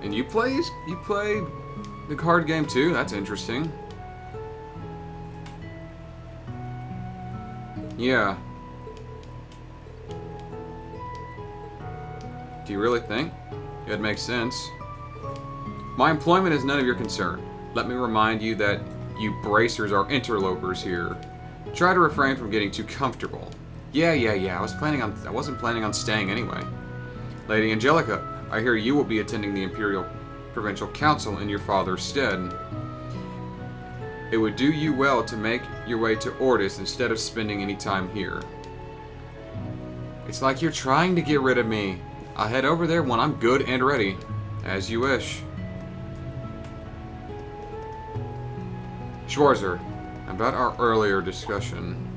And you play the card game too? That's interesting. Yeah. Do you really think? It makes sense. My employment is none of your concern. Let me remind you that you bracers are interlopers here. Try to refrain from getting too comfortable. Yeah. I wasn't planning on staying anyway. Lady Angelica, I hear you will be attending the Imperial Provincial Council in your father's stead. It would do you well to make your way to Ordis instead of spending any time here. It's like you're trying to get rid of me. I'll head over there when I'm good and ready. As you wish. Schwarzer, about our earlier discussion.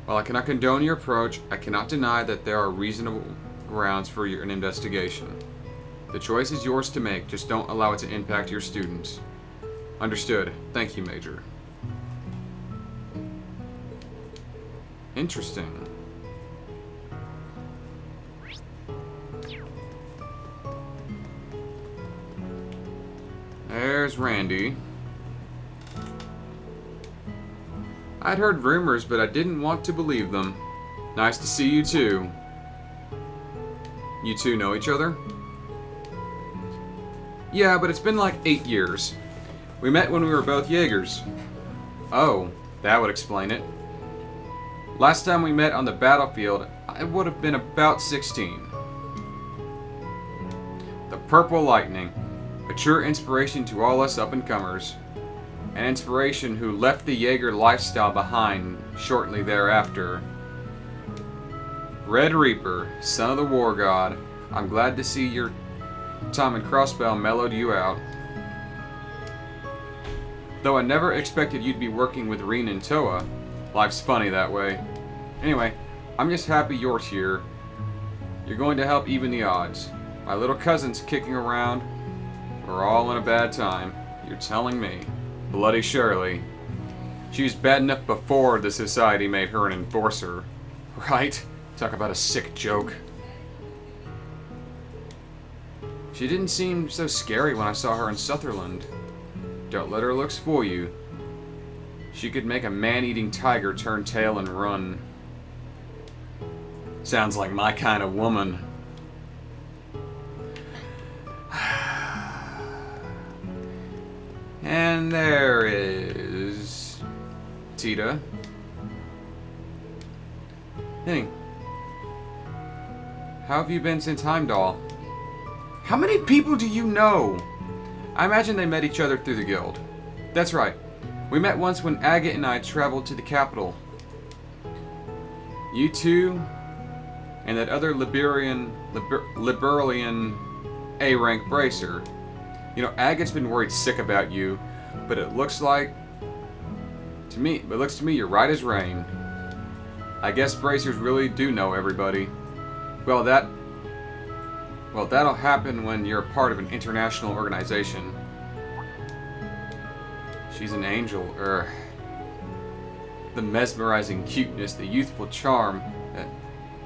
While I cannot condone your approach, I cannot deny that there are reasonable grounds for an investigation. The choice is yours to make, just don't allow it to impact your students. Understood. Thank you, Major. Interesting. There's Randy. I'd heard rumors, but I didn't want to believe them. Nice to see you too. You two know each other? Yeah, but it's been like 8 years. We met when we were both Jaegers. Oh, that would explain it. Last time we met on the battlefield, I would have been about 16. The Purple Lightning. A true inspiration to all us up-and-comers. An inspiration who left the Jaeger lifestyle behind shortly thereafter. Red Reaper, son of the War God, I'm glad to see your time in Crossbell mellowed you out. Though I never expected you'd be working with Reen and Toa. Life's funny that way. Anyway, I'm just happy you're here. You're going to help even the odds. My little cousin's kicking around. We're all in a bad time. You're telling me. Bloody Shirley. She was bad enough before the society made her an enforcer. Right? Talk about a sick joke. She didn't seem so scary when I saw her in Sutherland. Don't let her looks fool you. She could make a man-eating tiger turn tail and run. Sounds like my kind of woman. And there is Tita. Hey, how have you been since Heimdall? How many people do you know? I imagine they met each other through the guild. That's right. We met once when Agate and I traveled to the capital. You two and that other Liberian A-rank bracer. You know, Agate's been worried sick about you, but it looks to me you're right as rain. I guess bracers really do know everybody. Well, that'll happen when you're a part of an international organization. She's an angel, the mesmerizing cuteness, the youthful charm, that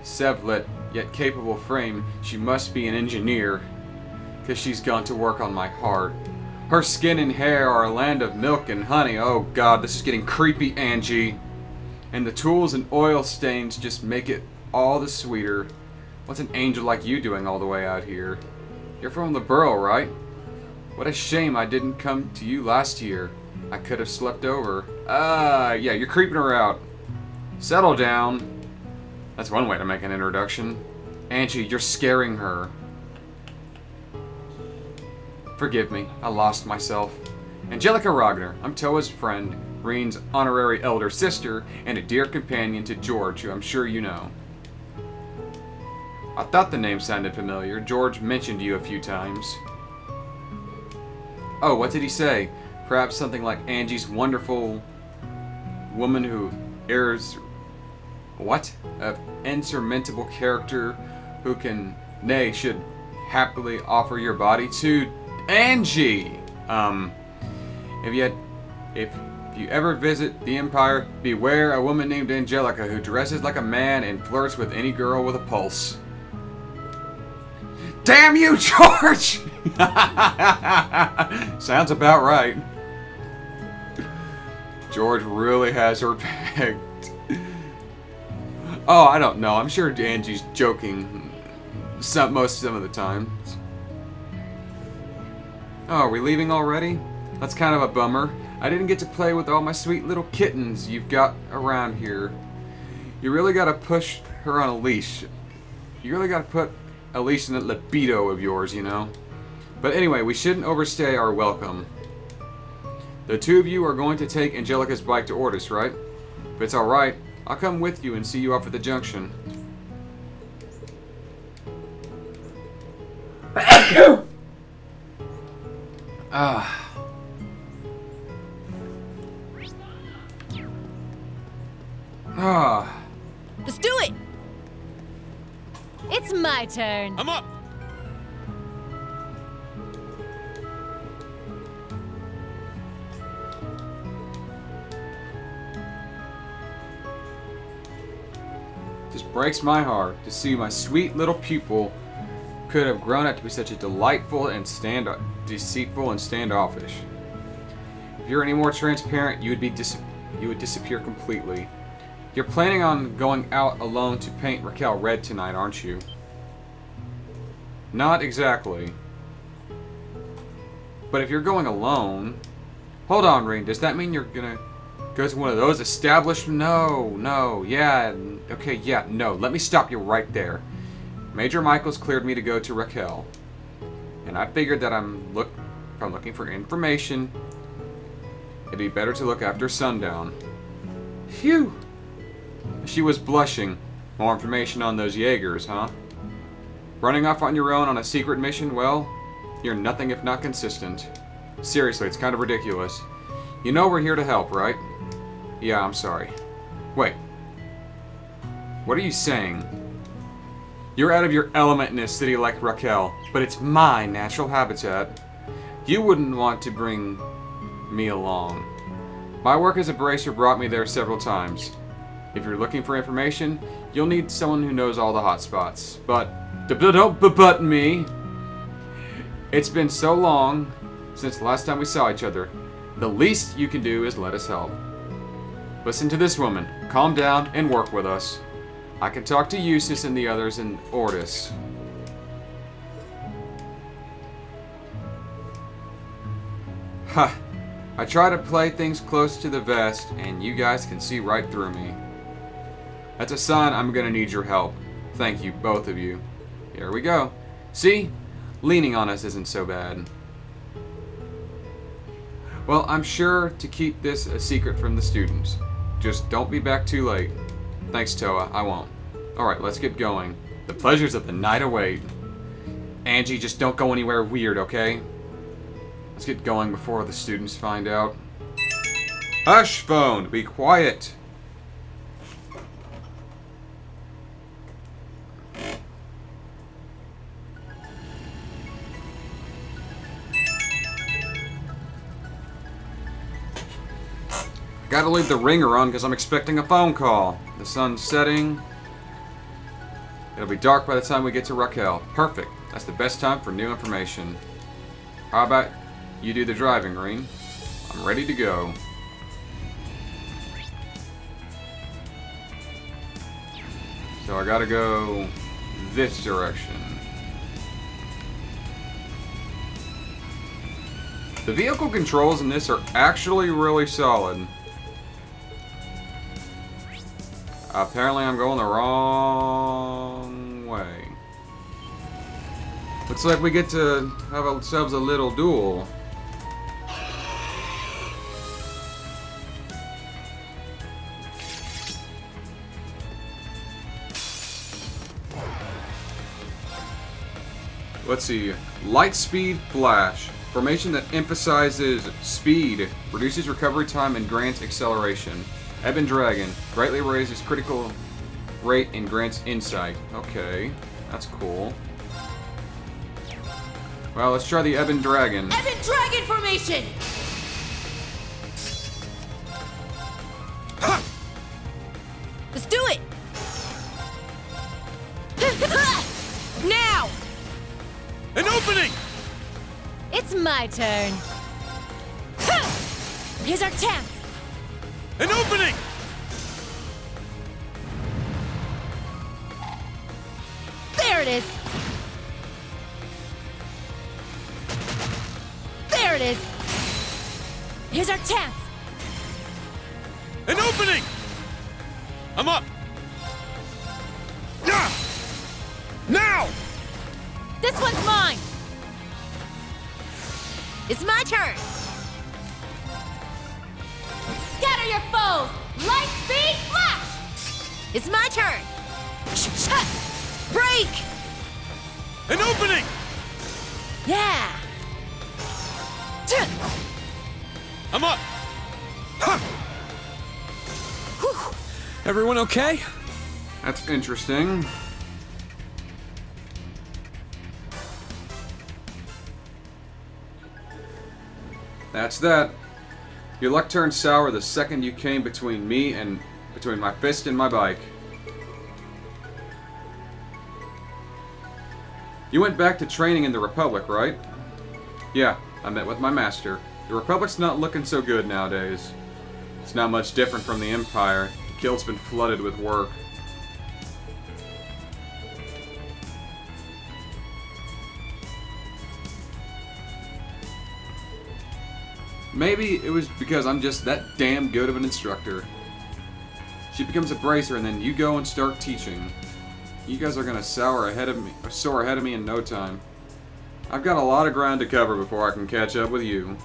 sevlet yet capable frame. She must be an engineer, 'cause she's gone to work on my heart. Her skin and hair are a land of milk and honey. Oh God, this is getting creepy, Angie. And the tools and oil stains just make it all the sweeter. What's an angel like you doing all the way out here? You're from the Burrow, right? What a shame I didn't come to you last year. I could have slept over. Yeah, you're creeping her out. Settle down. That's one way to make an introduction. Angie, you're scaring her. Forgive me, I lost myself. Angelica Ragnar, I'm Toa's friend, Reen's honorary elder sister, and a dear companion to George, who I'm sure you know. I thought the name sounded familiar. George mentioned you a few times. Oh, what did he say? Perhaps something like Angie's wonderful woman who airs... What? An insurmountable character who can, nay, should happily offer your body to Angie! If you you ever visit the Empire, beware a woman named Angelica who dresses like a man and flirts with any girl with a pulse. Damn you, George! Sounds about right. George really has her pegged. Oh, I don't know. I'm sure Angie's joking some of the time. Oh, are we leaving already? That's kind of a bummer. I didn't get to play with all my sweet little kittens you've got around here. You really gotta push her on a leash. You really gotta put a leash in that libido of yours, you know? But anyway, we shouldn't overstay our welcome. The two of you are going to take Angelica's bike to Ortis, right? If it's alright, I'll come with you and see you off at the junction. Let's do it! It's my turn. I'm up! Just breaks my heart to see my sweet little pupil could have grown up to be such a delightful and deceitful and standoffish. If you're any more transparent, you would disappear completely. You're planning on going out alone to paint Raquel red tonight, aren't you? Not exactly. But if you're going alone... Hold on, Rean. Does that mean you're gonna go to one of those established... No. Yeah. Okay, yeah. No. Let me stop you right there. Major Michaels cleared me to go to Raquel. And I figured that if I'm looking for information, it'd be better to look after sundown. Phew! She was blushing. More information on those Jaegers, huh? Running off on your own on a secret mission? Well, you're nothing if not consistent. Seriously, it's kind of ridiculous. You know we're here to help, right? Yeah, I'm sorry. Wait. What are you saying? You're out of your element in a city like Raquel, but it's my natural habitat. You wouldn't want to bring me along. My work as a bracer brought me there several times. If you're looking for information, you'll need someone who knows all the hot spots. But don't but me. It's been so long since the last time we saw each other. The least you can do is let us help. Listen to this woman. Calm down and work with us. I can talk to Eustace and the others in Ortis. Ha! I try to play things close to the vest, and you guys can see right through me. That's a sign I'm gonna need your help. Thank you, both of you. Here we go. See? Leaning on us isn't so bad. Well, I'm sure to keep this a secret from the students. Just don't be back too late. Thanks, Toa. I won't. Alright, let's get going. The pleasures of the night await. Angie, just don't go anywhere weird, okay? Let's get going before the students find out. Hush, phone! Be quiet! Gotta leave the ringer on because I'm expecting a phone call. The sun's setting. It'll be dark by the time we get to Raquel. Perfect. That's the best time for new information. How about you do the driving, Rean? I'm ready to go. So I gotta go this direction. The vehicle controls in this are actually really solid. Apparently I'm going the wrong way. Looks like we get to have ourselves a little duel. Let's see. Light speed flash. Formation that emphasizes speed, reduces recovery time, and grants acceleration. Ebon Dragon. Greatly raises critical rate and grants insight. Okay. That's cool. Well, let's try the Ebon Dragon. Ebon Dragon formation! opening! It's my turn. Ha! Here's our chance. An opening! There it is. There it is. Here's our chance. An opening! I'm up! Yeah! Now! This one's mine. It's my turn. Scatter your foes. Light speed flash. It's my turn. Break. An opening! Yeah. I'm up! Everyone okay? That's interesting. That's that. Your luck turned sour the second you came between my fist and my bike. You went back to training in the Republic, right? Yeah, I met with my master. The Republic's not looking so good nowadays. It's not much different from the Empire. The guild's been flooded with work. Maybe it was because I'm just that damn good of an instructor. She becomes a bracer and then you go and start teaching. You guys are gonna soar ahead of me in no time. I've got a lot of ground to cover before I can catch up with you.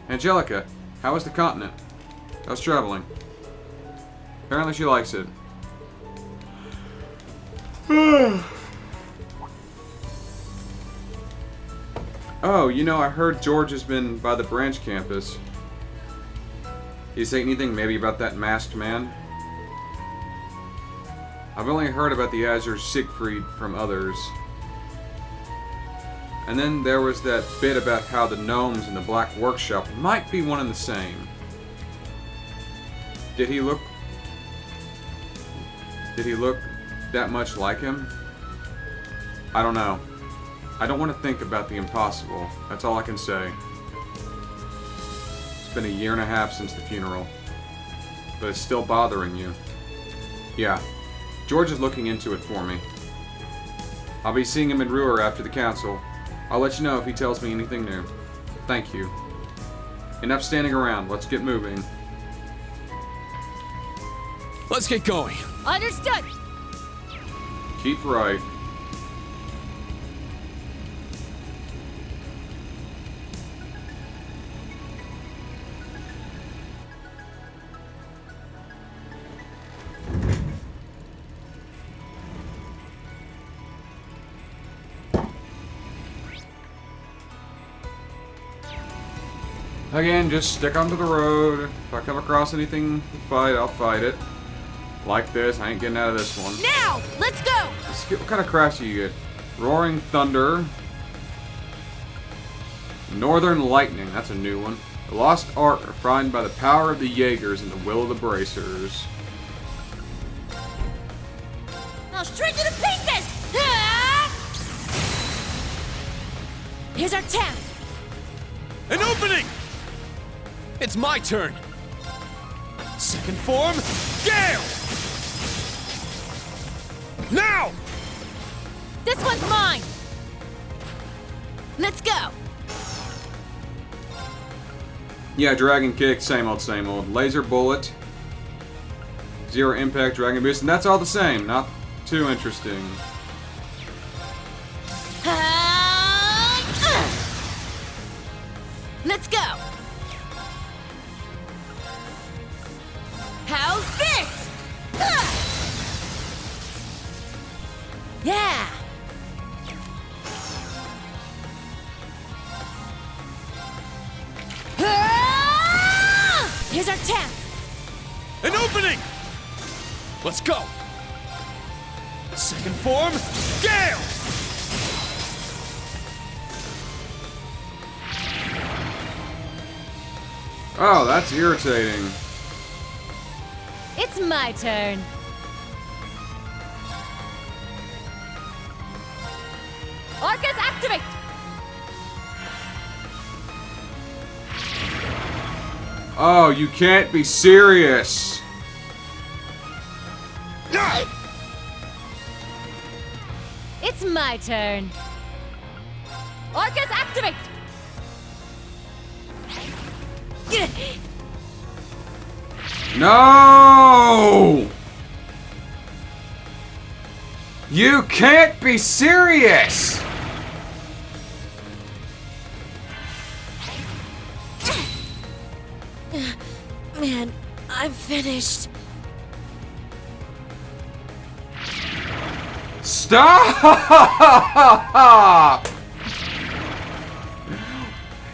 Angelica, how was the continent? How's traveling? Apparently she likes it. Oh, you know, I heard George has been by the branch campus. Did he say anything maybe about that masked man? I've only heard about the Azure Siegfried from others. And then there was that bit about how the gnomes in the Black Workshop might be one and the same. Did he look that much like him? I don't know. I don't want to think about the impossible. That's all I can say. It's been a year and a half since the funeral. But it's still bothering you. Yeah. George is looking into it for me. I'll be seeing him in Ruhr after the council. I'll let you know if he tells me anything new. Thank you. Enough standing around. Let's get moving. Let's get going. Understood. Keep right. Again, just stick onto the road. If I come across anything to fight, I'll fight it. Like this, I ain't getting out of this one. Now, let's go. What kind of crafts do you get? Roaring Thunder. Northern Lightning, that's a new one. The lost art refined by the power of the Jaegers and the will of the Bracers. Now straight to the pieces. Ah! Here's our chance. An opening! It's my turn. Second form, Gale! Now! This one's mine. Let's go. Yeah, Dragon Kick, same old, same old. Laser Bullet. Zero Impact, Dragon Boost, and that's all the same. Not too interesting. Let's go. How's this? Yeah. Here's our chance. An opening! Let's go. Second form, Gale! Oh, that's irritating. It's my turn. Arcus, activate! Oh, you can't be serious! It's my turn. Arcus, activate! No! You can't be serious! Man, I'm finished. Stop!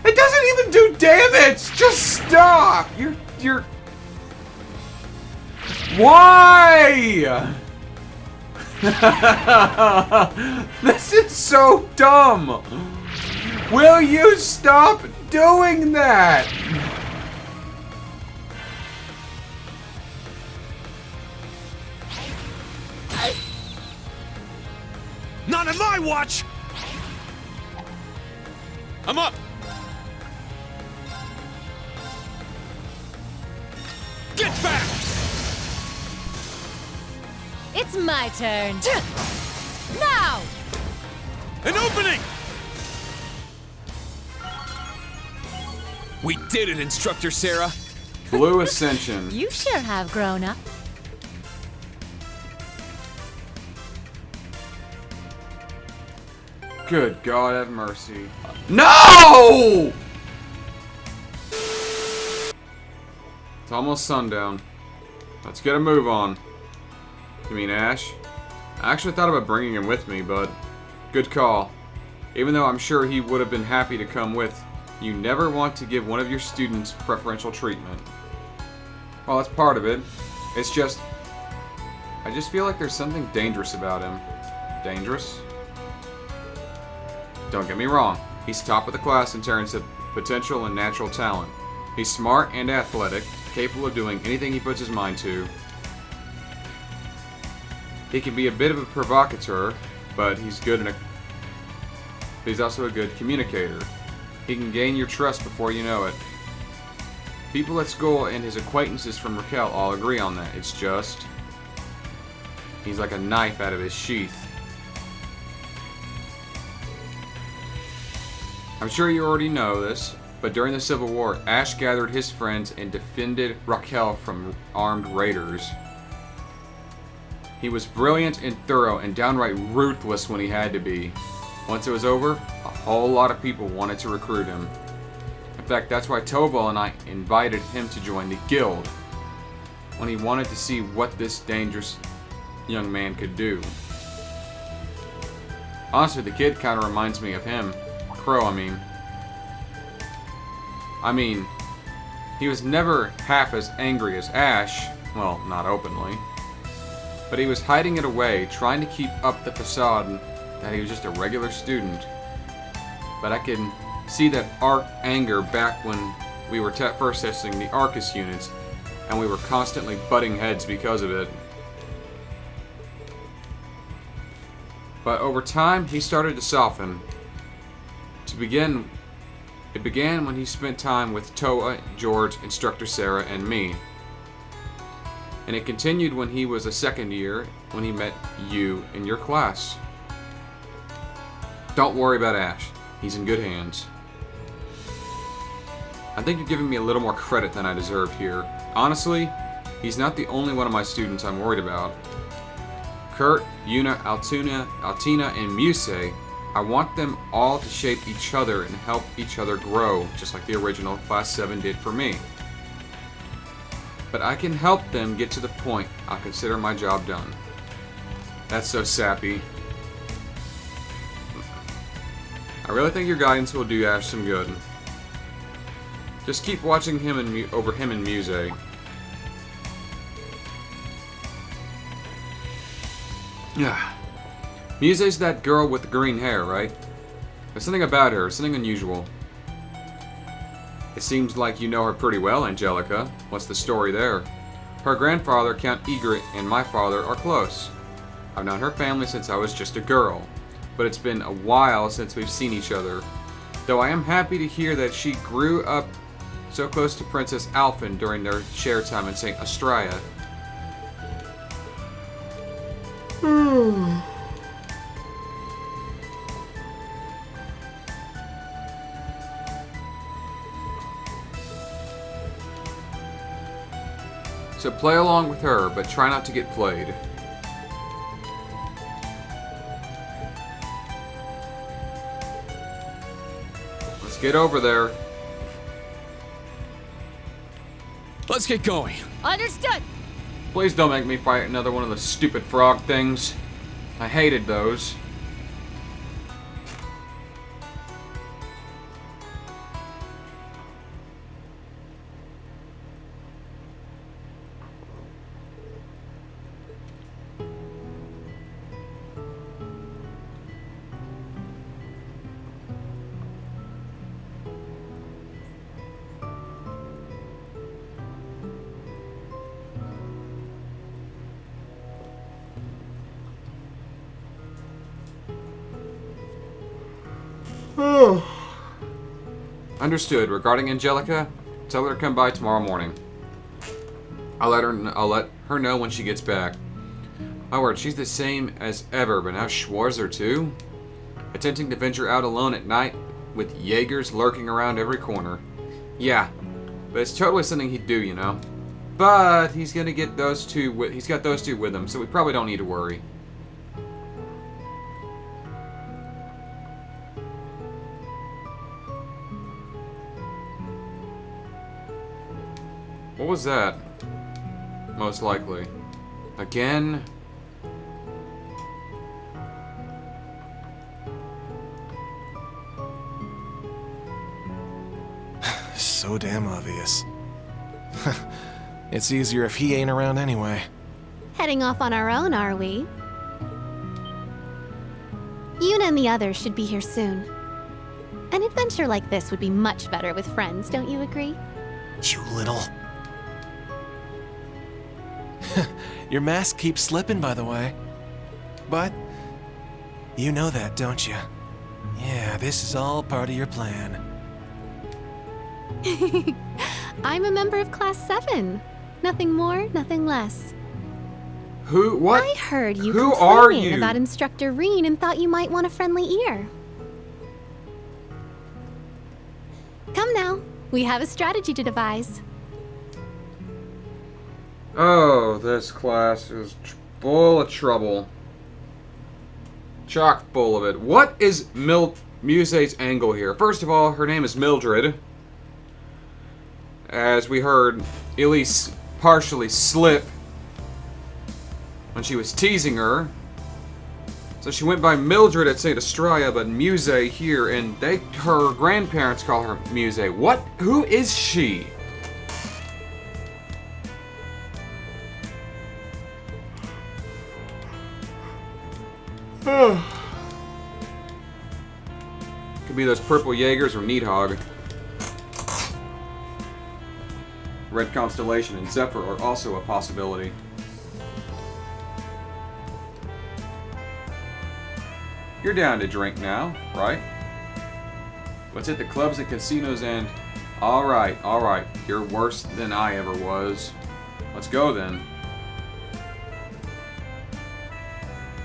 It doesn't even do damage! Just stop! You're... Why? This is so dumb! Will you stop doing that? Not on my watch! I'm up! Get back! It's my turn. Now! An opening! We did it, Instructor Sarah. Blue Ascension. You sure have grown up. Good God have mercy. No! It's almost sundown. Let's get a move on. You mean Ash? I actually thought about bringing him with me, but good call. Even though I'm sure he would have been happy to come with, you never want to give one of your students preferential treatment. Well, that's part of it. It's just... I just feel like there's something dangerous about him. Dangerous? Don't get me wrong, he's top of the class in terms of potential and natural talent. He's smart and athletic, capable of doing anything he puts his mind to. He can be a bit of a provocateur, but he's also a good communicator. He can gain your trust before you know it. People at school and his acquaintances from Raquel all agree on that. It's just... he's like a knife out of his sheath. I'm sure you already know this, but during the Civil War, Ash gathered his friends and defended Raquel from armed raiders. He was brilliant and thorough and downright ruthless when he had to be. Once it was over, a whole lot of people wanted to recruit him. In fact, that's why Toval and I invited him to join the guild, when he wanted to see what this dangerous young man could do. Honestly, the kid kind of reminds me of him. Crow, I mean, he was never half as angry as Ash, well, not openly, but he was hiding it away, trying to keep up the facade that he was just a regular student. But I can see that arc anger back when we were first testing the Arcus units, and we were constantly butting heads because of it. But over time, he started to soften. It began when he spent time with Toa, George, Instructor Sarah, and me. And it continued when he was a second year, when he met you in your class. Don't worry about Ash. He's in good hands. I think you're giving me a little more credit than I deserve here. Honestly, he's not the only one of my students I'm worried about. Kurt, Yuna, Altina, and Muse, I want them all to shape each other and help each other grow, just like the original Class 7 did for me. But I can help them get to the point I'll consider my job done. That's so sappy. I really think your guidance will do Ash some good. Just keep watching him and over him and Muse. Yeah. Muse's that girl with the green hair, right? There's something about her, something unusual. It seems like you know her pretty well, Angelica. What's the story there? Her grandfather, Count Egret, and my father are close. I've known her family since I was just a girl. but it's been a while since we've seen each other. Though I am happy to hear that she grew up so close to Princess Alphen during their share time in St. Astraea. So play along with her, but try not to get played. Let's get over there. Let's get going. Understood. Please don't make me fight another one of the stupid frog things. I hated those. Understood. Regarding Angelica, tell her to come by tomorrow morning. I'll let her know when she gets back. My word, she's the same as ever, but now Schwarzer too? Attempting to venture out alone at night with Jaegers lurking around every corner. Yeah, but it's totally something he'd do, you know. But he's gonna get those two. He's got those two with him, so we probably don't need to worry. What was that? Most likely. Again? So damn obvious. It's easier if he ain't around anyway. Heading off on our own, are we? Yuna and the others should be here soon. An adventure like this would be much better with friends, don't you agree? You little... Your mask keeps slipping, by the way. But you know that, don't you? Yeah, this is all part of your plan. I'm a member of Class 7. Nothing more, nothing less. Who? What? I heard you Who are complaining you? about Instructor Reen and thought you might want a friendly ear. Come now, we have a strategy to devise. Oh, this class is full of trouble. Chock full of it. What is Muse's angle here? First of all, her name is Mildred. As we heard Elise partially slip when she was teasing her. So she went by Mildred at St. Astraea, but Muse here, and her grandparents call her Muse. What? Who is she? Could be those purple Jaegers or Needhog. Red Constellation and Zephyr are also a possibility. You're down to drink now, right? Let's hit the clubs and casinos and... Alright, alright. You're worse than I ever was. Let's go then.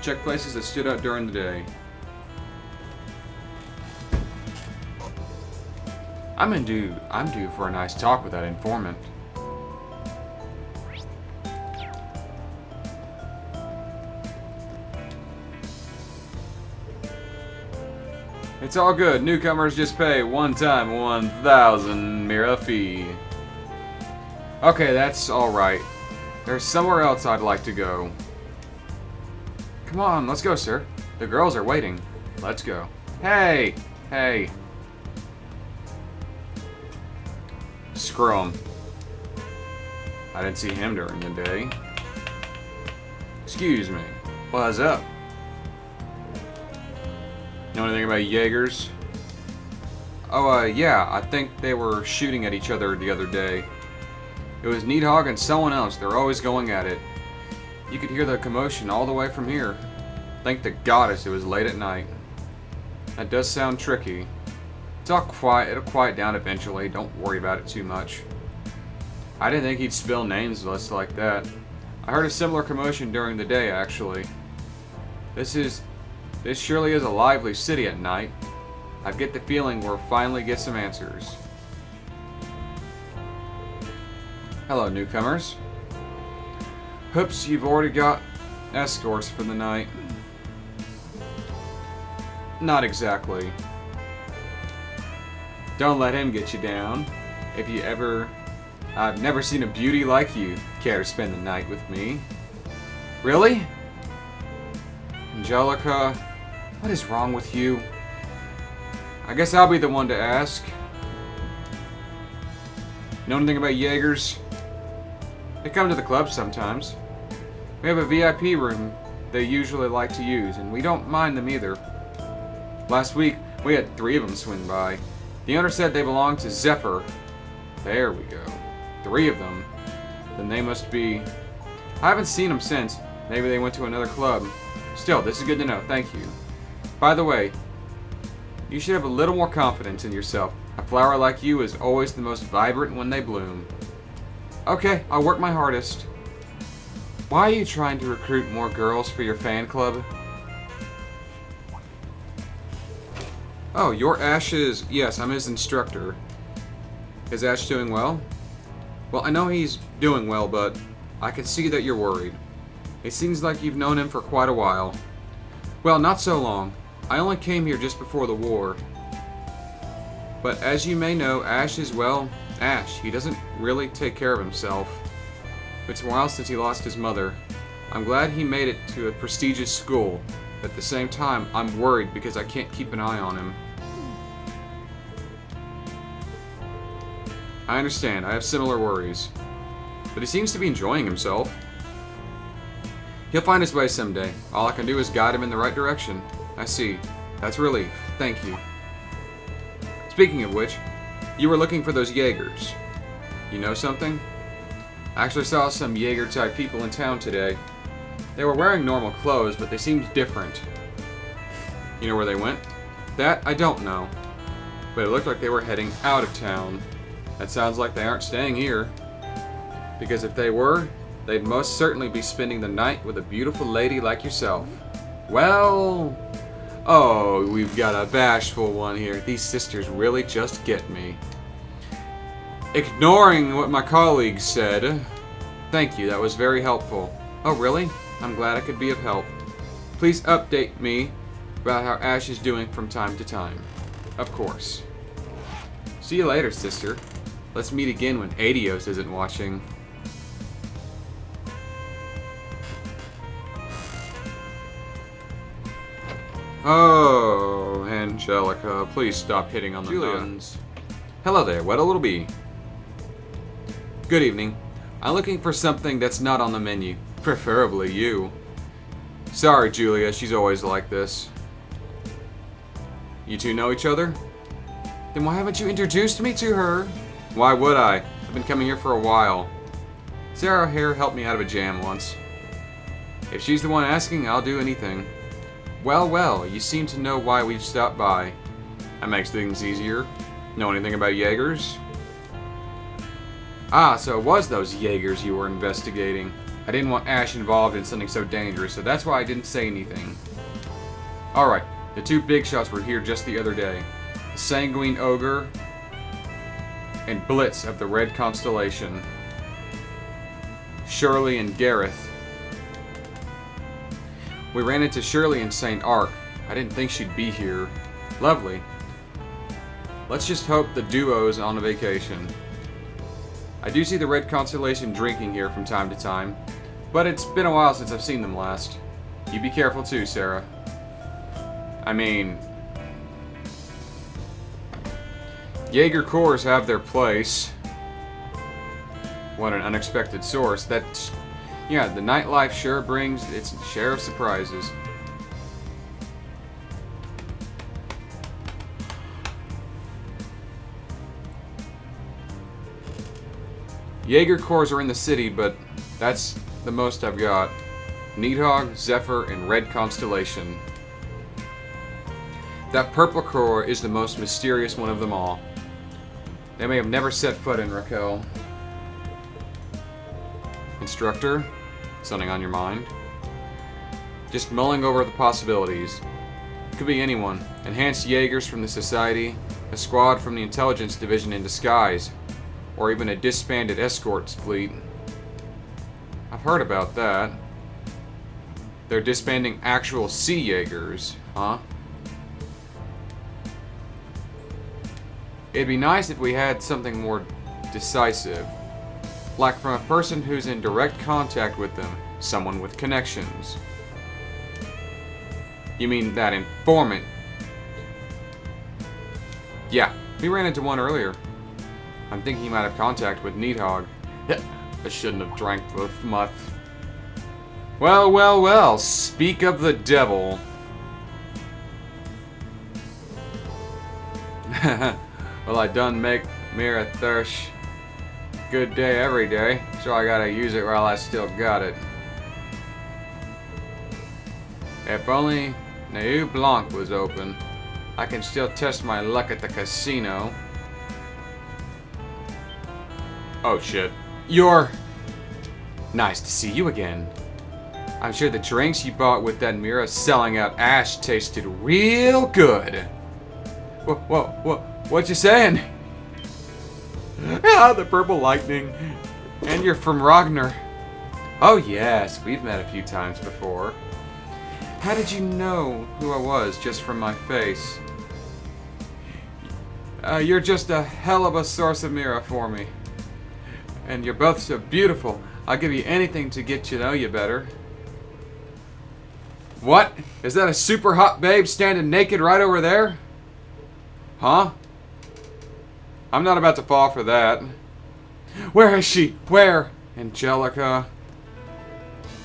Check places that stood out during the day. I'm due for a nice talk with that informant. It's all good. Newcomers just pay one time 1,000 Mira fee. Okay, that's alright. There's somewhere else I'd like to go. Come on, let's go, sir. The girls are waiting. Let's go. Hey! Hey. Screw him. I didn't see him during the day. Excuse me. What's up? Know anything about Jaegers? Oh, yeah, I think they were shooting at each other the other day. It was Needhog and someone else. They're always going at it. You could hear the commotion all the way from here. Thank the goddess it was late at night. That does sound tricky. It's all quiet. It'll quiet down eventually. Don't worry about it too much. I didn't think he'd spill names just like that. I heard a similar commotion during the day, actually. This surely is a lively city at night. I get the feeling we'll finally get some answers. Hello, newcomers. Hoops, you've already got escorts for the night. Not exactly. Don't let him get you down. I've never seen a beauty like you care to spend the night with me. Really? Angelica, what is wrong with you? I guess I'll be the one to ask. Know anything about Jaegers? They come to the club sometimes. We have a VIP room they usually like to use, and we don't mind them either. Last week, we had 3 of them swing by. The owner said they belong to Zephyr. There we go. 3 of them. Then they must be... I haven't seen them since. Maybe they went to another club. Still, this is good to know. Thank you. By the way, you should have a little more confidence in yourself. A flower like you is always the most vibrant when they bloom. Okay, I'll work my hardest. Why are you trying to recruit more girls for your fan club? Oh, you're Ash's... Yes, I'm his instructor. Is Ash doing well? Well, I know he's doing well, but I can see that you're worried. It seems like you've known him for quite a while. Well, not so long. I only came here just before the war. But as you may know, Ash is, well, Ash. He doesn't really take care of himself. It's a while since he lost his mother. I'm glad he made it to a prestigious school. At the same time, I'm worried because I can't keep an eye on him. I understand, I have similar worries. But he seems to be enjoying himself. He'll find his way someday. All I can do is guide him in the right direction. I see. That's a relief. Thank you. Speaking of which, you were looking for those Jaegers. You know something? I actually saw some Jaeger-type people in town today. They were wearing normal clothes, but they seemed different. You know where they went? That I don't know. But it looked like they were heading out of town. That sounds like they aren't staying here. Because if they were, they'd most certainly be spending the night with a beautiful lady like yourself. Well... Oh, we've got a bashful one here. These sisters really just get me. Ignoring what my colleagues said. Thank you, that was very helpful. Oh, really? I'm glad I could be of help. Please update me about how Ash is doing from time to time. Of course. See you later, sister. Let's meet again when Adios isn't watching. Oh, Angelica, please stop hitting on the nuns. Hello there, what'll little be? Good evening. I'm looking for something that's not on the menu. Preferably you. Sorry, Julia, she's always like this. You two know each other? Then why haven't you introduced me to her? Why would I? I've been coming here for a while. Sarah here helped me out of a jam once. If she's the one asking, I'll do anything. Well, well, you seem to know why we've stopped by. That makes things easier. Know anything about Jaegers? Ah, so it was those Jaegers you were investigating. I didn't want Ash involved in something so dangerous, so that's why I didn't say anything. Alright, the 2 big shots were here just the other day. The Sanguine Ogre and Blitz of the Red Constellation. Shirley and Gareth. We ran into Shirley in St. Ark. I didn't think she'd be here. Lovely. Let's just hope the duo's on a vacation. I do see the Red Constellation drinking here from time to time, but it's been a while since I've seen them last. You be careful too, Sarah. I mean... Jaeger Corps have their place. What an unexpected source. That's... Yeah, the nightlife sure brings its share of surprises. Jaeger Corps are in the city, but that's the most I've got. Needhog, Zephyr, and Red Constellation. That purple core is the most mysterious one of them all. They may have never set foot in Raquel. Instructor? Something on your mind? Just mulling over the possibilities. Could be anyone. Enhanced Jaegers from the Society, a squad from the Intelligence Division in disguise, or even a disbanded escorts fleet. I've heard about that. They're disbanding actual Sea Jaegers, huh? It'd be nice if we had something more decisive. Like from a person who's in direct contact with them, someone with connections. You mean that informant? Yeah, we ran into one earlier. I'm thinking he might have contact with Needhog. I shouldn't have drank the mutt. Well, well, well, speak of the devil. Well, I done make Mira Thirsch good day every day, so I gotta use it while I still got it. If only Neu Blanc was open, I can still test my luck at the casino. Oh shit. You're... Nice to see you again. I'm sure the drinks you bought with that Mira selling out ash tasted real good. What you saying? Ah, the purple lightning. And you're from Ragnar. Oh yes, we've met a few times before. How did you know who I was just from my face? You're just a hell of a source of Mira for me. And you're both so beautiful. I'll give you anything to get to know you better. What? Is that a super hot babe standing naked right over there? Huh? I'm not about to fall for that. Where is she? Where? Angelica.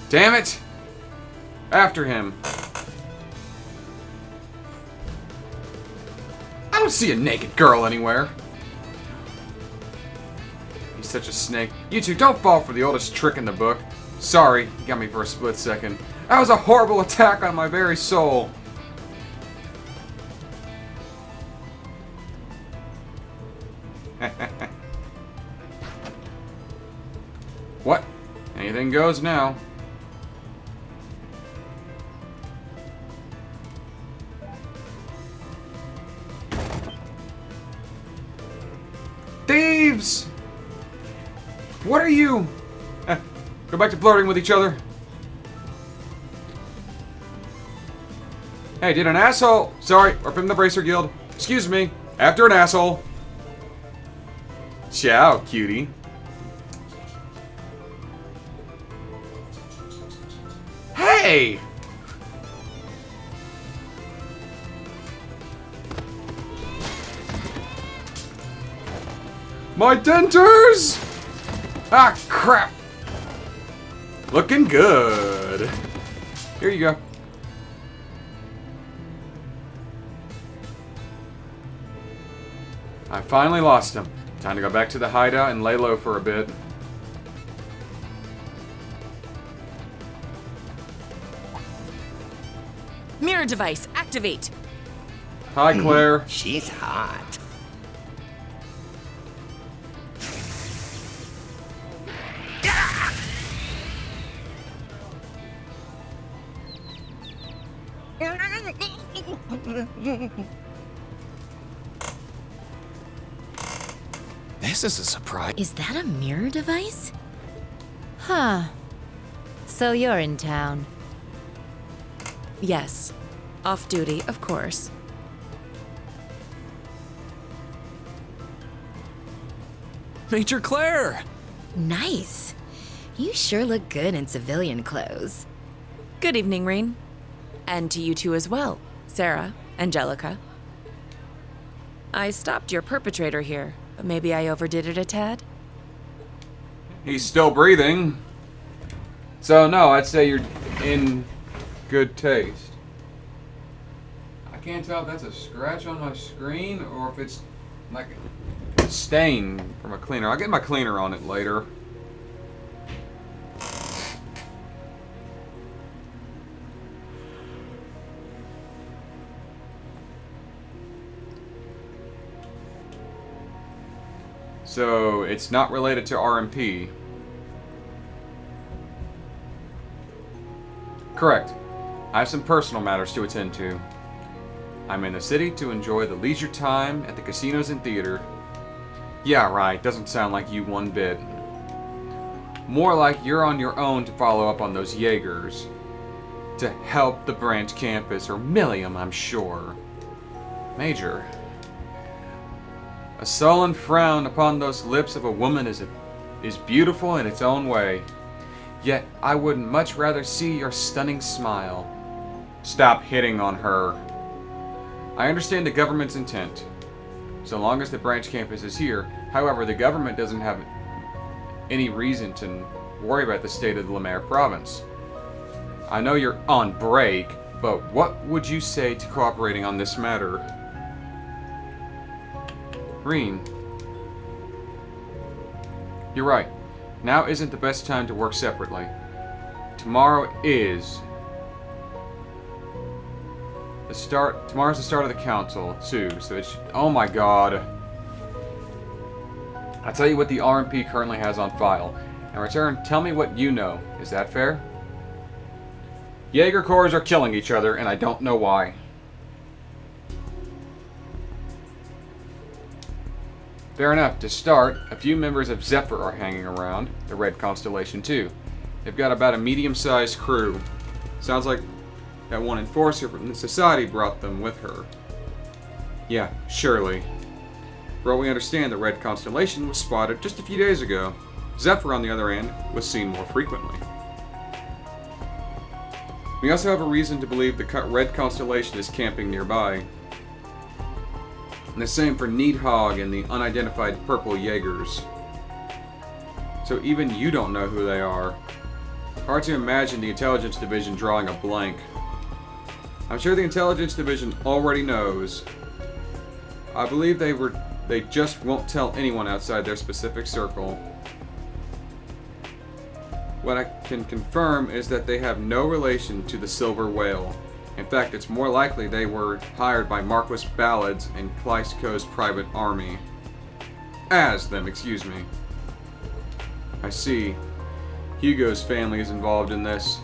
Damn it! After him. I don't see a naked girl anywhere. He's such a snake. You two, don't fall for the oldest trick in the book. Sorry, you got me for a split second. That was a horrible attack on my very soul. What? Anything goes now. Thieves! What are you? Go back to flirting with each other. Hey, did an asshole... Sorry, we're from the Bracer Guild. Excuse me. After an asshole. Ciao, cutie. Hey! My denters! Ah, crap! Looking good. Here you go. I finally lost him. Time to go back to the hideout and lay low for a bit. Mirror device, activate. Hi, Claire. She's hot. This is a surprise. Is that a mirror device? Huh. So you're in town. Yes. Off duty, of course. Major Claire! Nice. You sure look good in civilian clothes. Good evening, Rain. And to you two as well, Sarah, Angelica. I stopped your perpetrator here, but maybe I overdid it a tad? He's still breathing. So, no, I'd say you're in good taste. I can't tell if that's a scratch on my screen or if it's like a stain from a cleaner. I'll get my cleaner on it later. So, it's not related to RMP. Correct. I have some personal matters to attend to. I'm in the city to enjoy the leisure time at the casinos and theater. Yeah, right. Doesn't sound like you one bit. More like you're on your own to follow up on those Jaegers. To help the branch campus, or Millium, I'm sure. Major. A sullen frown upon those lips of a woman is beautiful in its own way. Yet I would much rather see your stunning smile. Stop hitting on her. I understand the government's intent, so long as the branch campus is here. However, the government doesn't have any reason to worry about the state of the Lemaire province. I know you're on break, but what would you say to cooperating on this matter? Green. You're right. Now isn't the best time to work separately. Tomorrow is. Tomorrow's the start of the council, too, so it's. Oh my god. I'll tell you what the RMP currently has on file. In return, tell me what you know. Is that fair? Jaeger Corps are killing each other, and I don't know why. Fair enough. To start, a few members of Zephyr are hanging around, the Red Constellation too. They've got about a medium-sized crew. Sounds like that one enforcer from the Society brought them with her. Yeah, surely. For what we understand, the Red Constellation was spotted just a few days ago. Zephyr, on the other hand, was seen more frequently. We also have a reason to believe the Red Constellation is camping nearby. And the same for Needhog and the unidentified Purple Jaegers. So even you don't know who they are. Hard to imagine the Intelligence Division drawing a blank. I'm sure the Intelligence Division already knows. I believe they just won't tell anyone outside their specific circle. What I can confirm is that they have no relation to the Silver Whale. In fact, it's more likely they were hired by Marquis Ballads and Kleistko's private army. As them, excuse me. I see. Hugo's family is involved in this.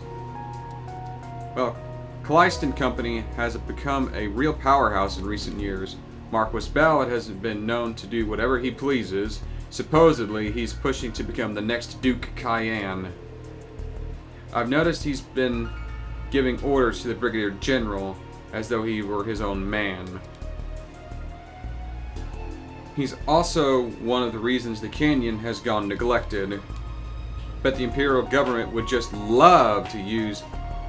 Well, Kleist and Company has become a real powerhouse in recent years. Marquis Ballad has been known to do whatever he pleases. Supposedly, he's pushing to become the next Duke Cayenne. I've noticed he's been giving orders to the Brigadier General as though he were his own man. He's also one of the reasons the canyon has gone neglected. Bet the Imperial government would just love to use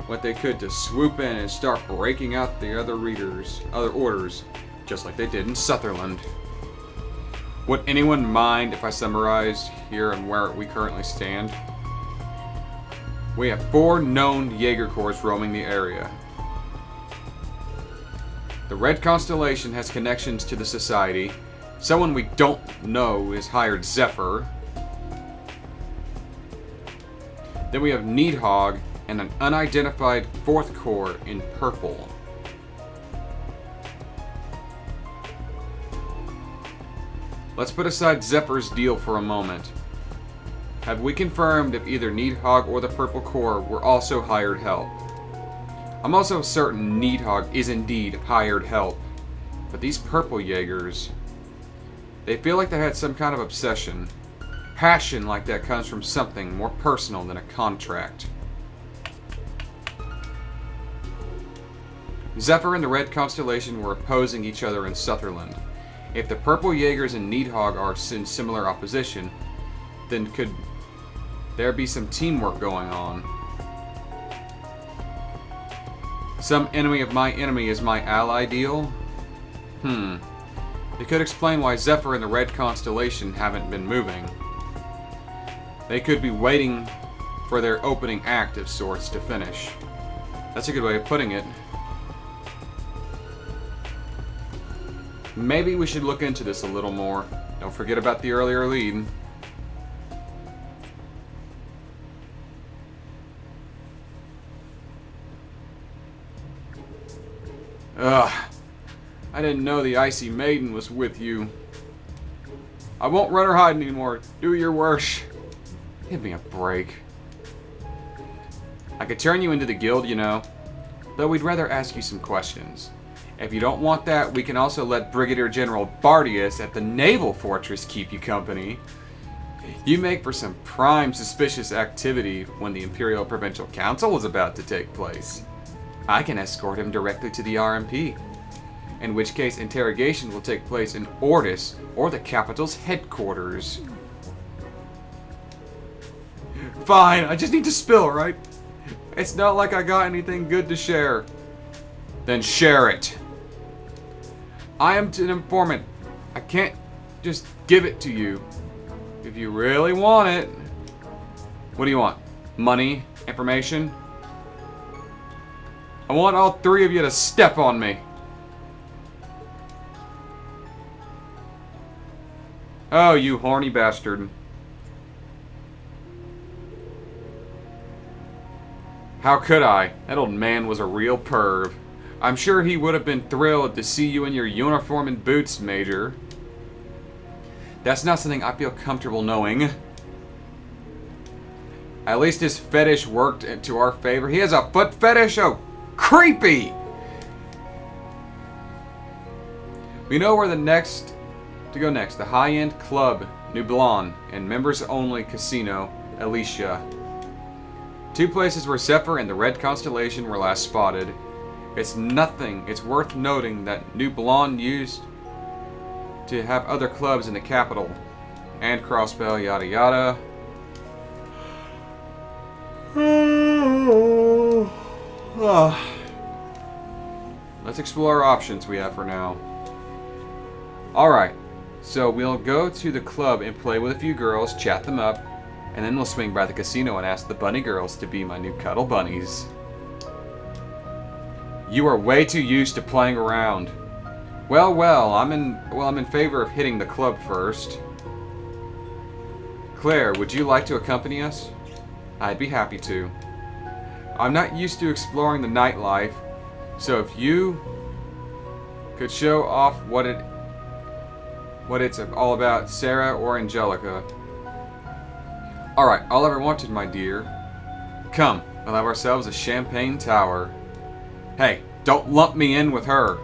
what they could to swoop in and start breaking out the other orders, just like they did in Sutherland. Would anyone mind if I summarized here and where we currently stand? We have 4 known Jaeger Corps roaming the area. The Red Constellation has connections to the Society. Someone we don't know is hired Zephyr. Then we have Needhog and an unidentified 4th Corps in purple. Let's put aside Zephyr's deal for a moment. Have we confirmed if either Needhog or the Purple Corps were also hired help? I'm also certain Needhog is indeed hired help. But these Purple Jaegers, they feel like they had some kind of obsession. Passion like that comes from something more personal than a contract. Zephyr and the Red Constellation were opposing each other in Sutherland. If the Purple Jaegers and Needhog are in similar opposition, then could there be some teamwork going on? Some enemy of my enemy is my ally deal? It could explain why Zephyr and the Red Constellation haven't been moving. They could be waiting for their opening act of sorts to finish. That's a good way of putting it. Maybe we should look into this a little more. Don't forget about the earlier lead. Ugh. I didn't know the Icy Maiden was with you. I won't run or hide anymore. Do your worst. Give me a break. I could turn you into the guild, you know, though we'd rather ask you some questions. If you don't want that, we can also let Brigadier General Bardius at the Naval Fortress keep you company. You make for some prime suspicious activity when the Imperial Provincial Council is about to take place. I can escort him directly to the RMP, in which case interrogation will take place in Ordis or the capital's headquarters. Fine, I just need to spill, right? It's not like I got anything good to share. Then share it. I am an informant. I can't just give it to you. If you really want it. What do you want? Money? Information? I want all three of you to step on me. Oh, you horny bastard. How could I? That old man was a real perv. I'm sure he would have been thrilled to see you in your uniform and boots, Major. That's not something I feel comfortable knowing. At least his fetish worked to our favor. He has a foot fetish? Oh, creepy! We know where to go next. The high-end club, New Blanc, and members-only casino, Alicia. Two places where Zephyr and the Red Constellation were last spotted. It's worth noting that New Blanc used to have other clubs in the capital. And Crossbell, yada yada. Let's explore our options we have for now. Alright, so we'll go to the club and play with a few girls, chat them up, and then we'll swing by the casino and ask the bunny girls to be my new cuddle bunnies. You are way too used to playing around. Well, I'm in favor of hitting the club first. Claire, would you like to accompany us? I'd be happy to. I'm not used to exploring the nightlife, so if you could show off what it's all about, Sarah or Angelica. Alright, all I ever wanted, my dear. Come, we'll have ourselves a champagne tower. Hey, don't lump me in with her.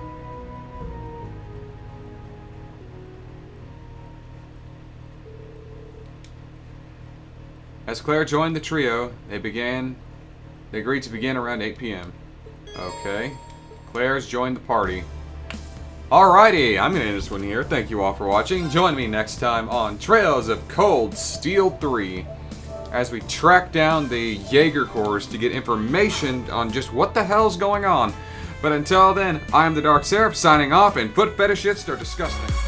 As Claire joined the trio, they agreed to begin around 8 p.m. Okay. Claire's joined the party. Alrighty, I'm going to end this one here. Thank you all for watching. Join me next time on Trails of Cold Steel 3 as we track down the Jaeger Corps to get information on just what the hell's going on. But until then, I am the Dark Seraph signing off, and foot fetishists are disgusting.